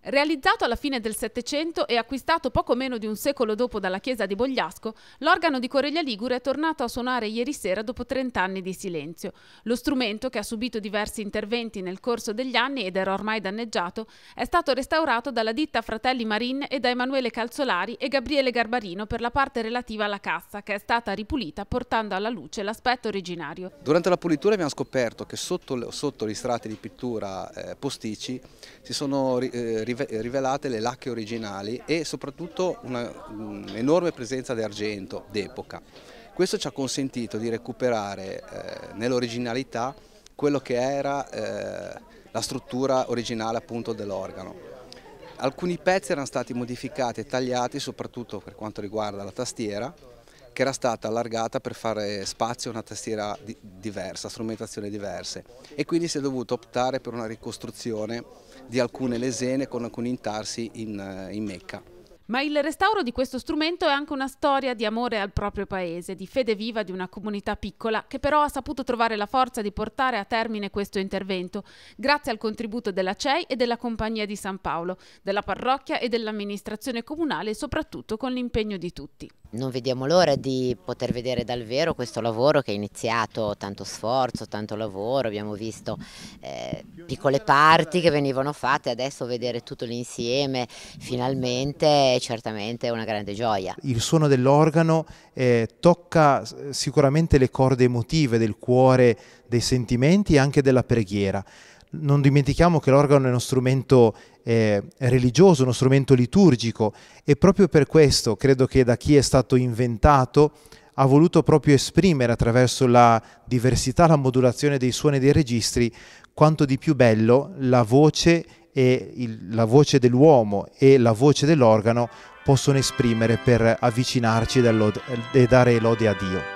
Realizzato alla fine del Settecento e acquistato poco meno di un secolo dopo dalla chiesa di Bogliasco, l'organo di Coreglia Ligure è tornato a suonare ieri sera dopo 30 anni di silenzio. Lo strumento, che ha subito diversi interventi nel corso degli anni ed era ormai danneggiato, è stato restaurato dalla ditta Fratelli Marin e da Emanuele Calzolari e Gabriele Garbarino per la parte relativa alla cassa, che è stata ripulita portando alla luce l'aspetto originario. Durante la pulitura abbiamo scoperto che sotto gli strati di pittura posticci si sono rivelate le lacche originali e soprattutto un'enorme presenza di argento d'epoca. Questo ci ha consentito di recuperare nell'originalità quello che era la struttura originale appunto dell'organo. Alcuni pezzi erano stati modificati e tagliati soprattutto per quanto riguarda la tastiera, che era stata allargata per fare spazio a una tastiera diversa, strumentazioni diverse, e quindi si è dovuto optare per una ricostruzione di alcune lesene con alcuni intarsi in mecca. Ma il restauro di questo strumento è anche una storia di amore al proprio paese, di fede viva di una comunità piccola che però ha saputo trovare la forza di portare a termine questo intervento, grazie al contributo della CEI e della Compagnia di San Paolo, della parrocchia e dell'amministrazione comunale e soprattutto con l'impegno di tutti. Non vediamo l'ora di poter vedere dal vero questo lavoro che è iniziato, tanto sforzo, tanto lavoro, abbiamo visto piccole parti che venivano fatte, adesso vedere tutto l'insieme finalmente certamente è una grande gioia. Il suono dell'organo tocca sicuramente le corde emotive del cuore, dei sentimenti e anche della preghiera. Non dimentichiamo che l'organo è uno strumento religioso, uno strumento liturgico, e proprio per questo credo che da chi è stato inventato ha voluto proprio esprimere attraverso la diversità, la modulazione dei suoni e dei registri quanto di più bello la voce dell'uomo e la voce dell'organo possono esprimere per avvicinarci e dare lode a Dio.